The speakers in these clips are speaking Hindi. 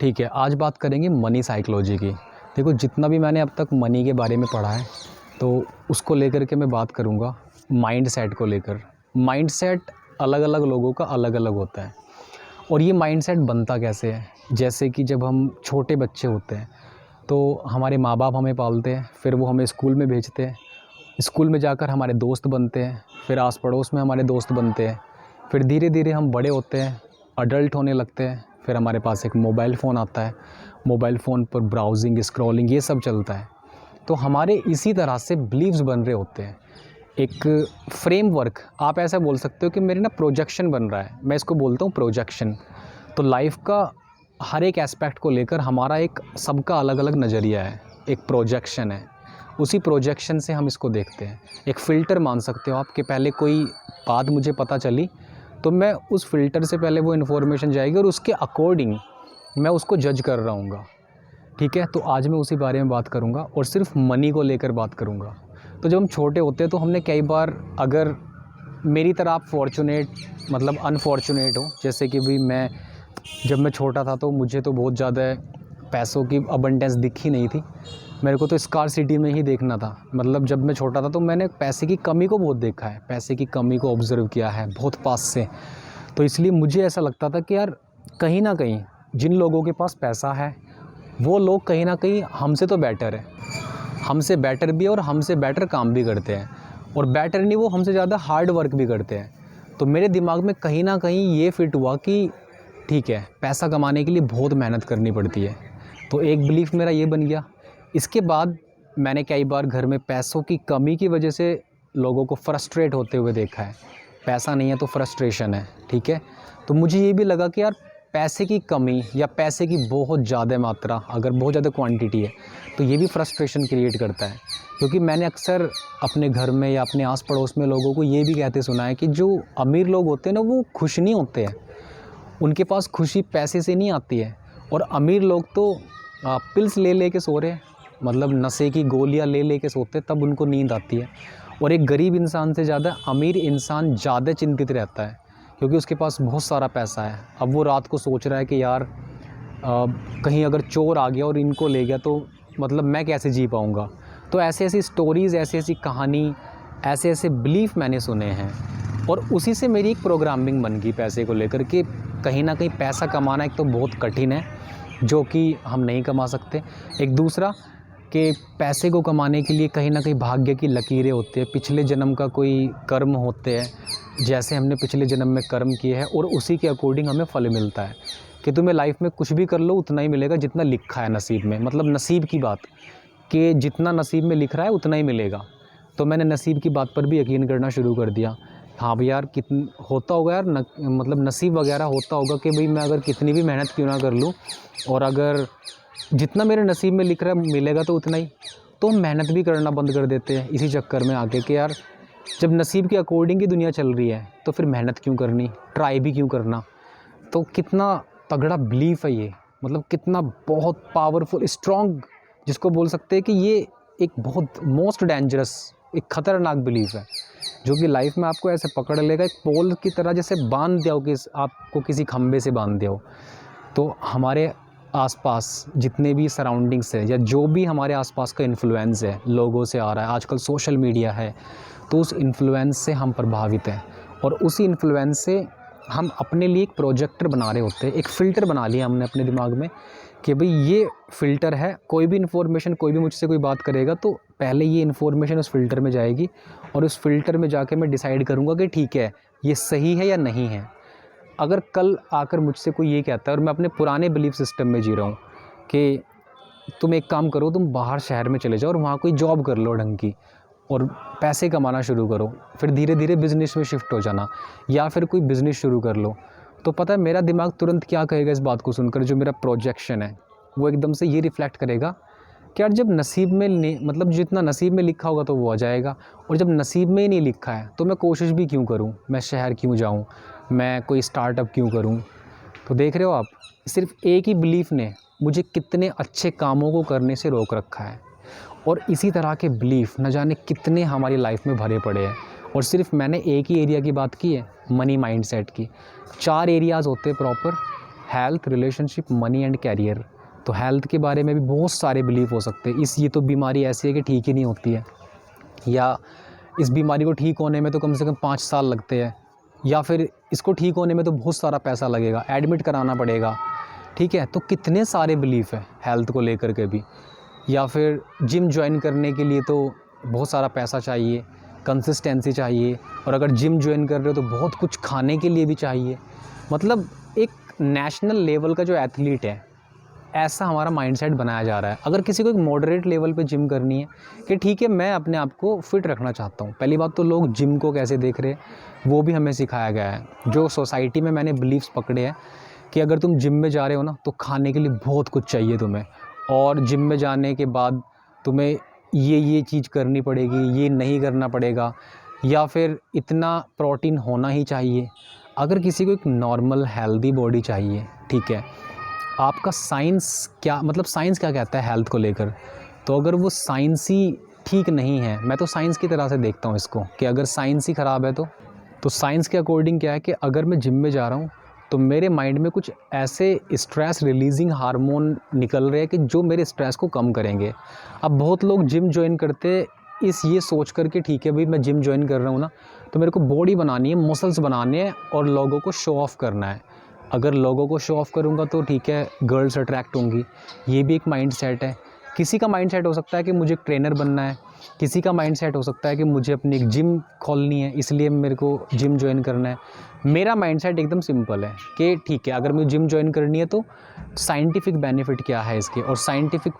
ठीक है, आज बात करेंगे मनी साइकोलॉजी की। देखो, जितना भी मैंने अब तक मनी के बारे में पढ़ा है, तो उसको लेकर के मैं बात करूँगा माइंडसेट को लेकर। माइंडसेट अलग-अलग लोगों का अलग-अलग होता है और ये माइंडसेट बनता कैसे है? जैसे कि जब हम छोटे बच्चे होते हैं, तो हमारे माँ-बाप हमें पालते हैं, फिर वो हमें स्कूल में भेजते हैं। स्कूल में जाकर हमारे दोस्त बनते हैं, फिर आस-पड़ोस में हमारे दोस्त बनते हैं। फिर धीरे-धीरे हम बड़े होते हैं, अडल्ट होने लगते हैं, फिर हमारे पास एक मोबाइल फ़ोन आता है। मोबाइल फ़ोन पर ब्राउज़िंग, स्क्रॉलिंग ये सब चलता है। तो हमारे इसी तरह से बिलीव्स बन रहे होते हैं। एक फ्रेमवर्क, आप ऐसा बोल सकते हो कि मेरे ना प्रोजेक्शन बन रहा है, मैं इसको बोलता हूँ प्रोजेक्शन। तो लाइफ़ का हर एक एस्पेक्ट को लेकर हमारा एक सबका अलग-अलग नज़रिया है, एक प्रोजेक्शन है। उसी प्रोजेक्शन से हम इसको देखते हैं। एक फ़िल्टर मान सकते हो आप कि पहले कोई बात मुझे पता चली, तो मैं उस फ़िल्टर से पहले वो इन्फॉर्मेशन जाएगी और उसके अकॉर्डिंग मैं उसको जज कर रहा हूँगा। ठीक है? तो आज मैं उसी बारे में बात करूँगा और सिर्फ मनी को लेकर बात करूँगा। तो जब हम छोटे होते हैं तो हमने कई बार, अगर मेरी तरह आप फॉर्च्यूनेट मतलब अनफॉर्च्यूनेट हो, जैसे कि भाई जब मैं छोटा था तो मुझे तो बहुत ज़्यादा पैसों की अबंडेंस दिखी नहीं थी। मेरे को तो स्कार्सिटी में ही देखना था। मतलब जब मैं छोटा था तो मैंने पैसे की कमी को बहुत देखा है, पैसे की कमी को ऑब्ज़र्व किया है बहुत पास से। तो इसलिए मुझे ऐसा लगता था कि यार, कहीं न कहीं जिन लोगों के पास पैसा है, वो लोग कहीं न कहीं हमसे तो बेटर है। हमसे बेटर भी है और हमसे बेटर काम भी करते हैं, और बेटर नहीं, वो हमसे ज़्यादा हार्ड वर्क भी करते हैं। तो मेरे दिमाग में कहीं न कहीं ये फिट हुआ कि ठीक है, पैसा कमाने के लिए बहुत मेहनत करनी पड़ती है। तो एक बिलीफ मेरा ये बन गया। इसके बाद मैंने कई बार घर में पैसों की कमी की वजह से लोगों को फ्रस्ट्रेट होते हुए देखा है। पैसा नहीं है तो फ्रस्ट्रेशन है, ठीक है? तो मुझे ये भी लगा कि यार, पैसे की कमी या पैसे की बहुत ज़्यादा मात्रा, अगर बहुत ज़्यादा क्वांटिटी है, तो ये भी फ्रस्ट्रेशन क्रिएट करता है। क्योंकि मैंने अक्सर अपने घर में या अपने आस पड़ोस में लोगों को ये भी कहते सुना है कि जो अमीर लोग होते हैं ना, वो खुश नहीं होते हैं। उनके पास खुशी पैसे से नहीं आती है। और अमीर लोग तो पिल्स ले के सो रहे हैं, मतलब नशे की गोलियां ले के सोते हैं, तब उनको नींद आती है। और एक गरीब इंसान से ज़्यादा अमीर इंसान ज़्यादा चिंतित रहता है, क्योंकि उसके पास बहुत सारा पैसा है। अब वो रात को सोच रहा है कि यार, कहीं अगर चोर आ गया और इनको ले गया तो मतलब मैं कैसे जी पाऊँगा। तो ऐसी ऐसी स्टोरीज़, ऐसी ऐसी कहानी, ऐसे ऐसे बिलीफ मैंने सुने हैं, और उसी से मेरी एक प्रोग्रामिंग बन गई पैसे को लेकर कि कहीं ना कहीं पैसा कमाना एक तो बहुत कठिन है, जो कि हम नहीं कमा सकते। एक दूसरा कि पैसे को कमाने के लिए कहीं ना कहीं भाग्य की लकीरें होती है, पिछले जन्म का कोई कर्म होते हैं, जैसे हमने पिछले जन्म में कर्म किए हैं और उसी के अकॉर्डिंग हमें फल मिलता है। कि तुम्हें लाइफ में कुछ भी कर लो उतना ही मिलेगा जितना लिखा है नसीब में, मतलब नसीब की बात, कि जितना नसीब में लिख रहा है उतना ही मिलेगा। तो मैंने नसीब की बात पर भी यकीन करना शुरू कर दिया। हाँ भाई यार, होता होगा यार, मतलब नसीब वगैरह होता होगा कि भाई मैं अगर कितनी भी मेहनत क्यों ना कर लूँ, और अगर जितना मेरे नसीब में लिख रहा है मिलेगा तो उतना ही, तो हम मेहनत भी करना बंद कर देते हैं इसी चक्कर में आके कि यार, जब नसीब के अकॉर्डिंग ही दुनिया चल रही है तो फिर मेहनत क्यों करनी, ट्राई भी क्यों करना। तो कितना तगड़ा बिलीफ है ये, मतलब कितना बहुत पावरफुल, स्ट्रॉन्ग, जिसको बोल सकते हैं कि ये एक बहुत मोस्ट डेंजरस, एक ख़तरनाक बिलीफ है, जो कि लाइफ में आपको ऐसे पकड़ लेगा, एक पोल की तरह, जैसे बांध दिया हो कि आपको किसी खंबे से बांध दिया हो। तो हमारे आसपास जितने भी सराउंडिंग्स है, या जो भी हमारे आसपास का इन्फ्लुएंस है लोगों से आ रहा है, आजकल सोशल मीडिया है, तो उस इन्फ्लुएंस से हम प्रभावित हैं, और उसी इन्फ्लुएंस से हम अपने लिए एक प्रोजेक्टर बना रहे होते हैं, एक फ़िल्टर बना लिया हमने अपने दिमाग में कि भाई ये फ़िल्टर है। कोई भी इन्फॉर्मेशन, कोई भी मुझसे कोई बात करेगा तो पहले ये इन्फॉर्मेशन उस फ़िल्टर में जाएगी, और उस फ़िल्टर में जाके मैं डिसाइड करूँगा कि ठीक है, ये सही है या नहीं है। अगर कल आकर मुझसे कोई ये कहता है, और मैं अपने पुराने बिलीफ सिस्टम में जी रहा हूँ कि तुम एक काम करो, तुम बाहर शहर में चले जाओ और वहाँ कोई जॉब कर लो ढंग की, और पैसे कमाना शुरू करो, फिर धीरे धीरे बिज़नेस में शिफ्ट हो जाना, या फिर कोई बिज़नेस शुरू कर लो। तो पता है मेरा दिमाग तुरंत क्या कहेगा इस बात को सुनकर, जो मेरा प्रोजेक्शन है वो एकदम से ये रिफ़्लेक्ट करेगा कि यार, जब नसीब में नहीं, मतलब जितना नसीब में लिखा होगा तो वो आ जाएगा, और जब नसीब में ही नहीं लिखा है तो मैं कोशिश भी क्यों करूँ, मैं शहर क्यों जाऊँ, मैं कोई स्टार्टअप क्यों करूँ। तो देख रहे हो आप, सिर्फ एक ही बिलीफ ने मुझे कितने अच्छे कामों को करने से रोक रखा है, और इसी तरह के बिलीफ न जाने कितने हमारी लाइफ में भरे पड़े हैं। और सिर्फ मैंने एक ही एरिया की बात की है, मनी माइंडसेट की। 4 एरियाज़ होते हैं proper, health, relationship, money and career. तो हेल्थ के बारे में भी बहुत सारे बिलीफ हो सकते हैं। ये तो बीमारी ऐसी है कि ठीक ही नहीं होती है, या इस बीमारी को ठीक होने में तो कम से कम 5 साल लगते हैं, या फिर इसको ठीक होने में तो बहुत सारा पैसा लगेगा, एडमिट कराना पड़ेगा। ठीक है, तो कितने सारे बिलीफ हैं हेल्थ को लेकर के भी। या फिर जिम ज्वाइन करने के लिए तो बहुत सारा पैसा चाहिए, कंसिस्टेंसी चाहिए, और अगर जिम ज्वाइन कर रहे हो तो बहुत कुछ खाने के लिए भी चाहिए। मतलब एक नेशनल लेवल का जो एथलीट है, ऐसा हमारा माइंडसेट बनाया जा रहा है। अगर किसी को एक मॉडरेट लेवल पे जिम करनी है कि ठीक है मैं अपने आप को फिट रखना चाहता हूँ, पहली बात तो लोग जिम को कैसे देख रहे हैं वो भी हमें सिखाया गया है। जो सोसाइटी में मैंने बिलीव्स पकड़े हैं कि अगर तुम जिम में जा रहे हो ना तो खाने के लिए बहुत कुछ चाहिए तुम्हें, और जिम में जाने के बाद तुम्हें ये चीज़ करनी पड़ेगी, ये नहीं करना पड़ेगा, या फिर इतना प्रोटीन होना ही चाहिए। अगर किसी को एक नॉर्मल हेल्दी बॉडी चाहिए, ठीक है, आपका साइंस क्या, मतलब साइंस क्या कहता है हेल्थ को लेकर, तो अगर वो साइंस ही ठीक नहीं है, मैं तो साइंस की तरह से देखता हूँ इसको कि अगर साइंस ही ख़राब है तो साइंस के अकॉर्डिंग क्या है कि अगर मैं जिम में जा रहा हूँ तो मेरे माइंड में कुछ ऐसे स्ट्रेस रिलीजिंग हार्मोन निकल रहे हैं कि जो मेरे स्ट्रेस को कम करेंगे। अब बहुत लोग जिम ज्वाइन करते ये सोच कर के ठीक है भाई मैं जिम ज्वाइन कर रहा हूँ ना तो मेरे को बॉडी बनानी है, मसल्स बनाने हैं और लोगों को शो ऑफ़ करना है। अगर लोगों को शो ऑफ़ करूँगा तो ठीक है गर्ल्स अट्रैक्ट होंगी, ये भी एक माइंड सेट है। किसी का माइंड सेट हो सकता है कि मुझे ट्रेनर बनना है, किसी का माइंड सेट हो सकता है कि मुझे अपनी एक जिम खोलनी है इसलिए मेरे को जिम ज्वाइन करना है। मेरा माइंड सेट एकदम सिंपल है कि ठीक है अगर मुझे जिम ज्वाइन करनी है तो साइंटिफिक बेनिफिट क्या है इसके, और साइंटिफिक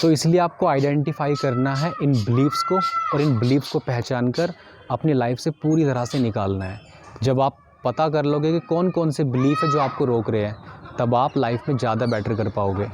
तो इसलिए आपको आइडेंटिफाई करना है इन बिलीव्स को, और इन बिलीव्स को पहचान कर अपनी लाइफ से पूरी तरह से निकालना है। जब आप पता कर लोगे कि कौन कौन से बिलीफ है जो आपको रोक रहे हैं, तब आप लाइफ में ज़्यादा बेटर कर पाओगे।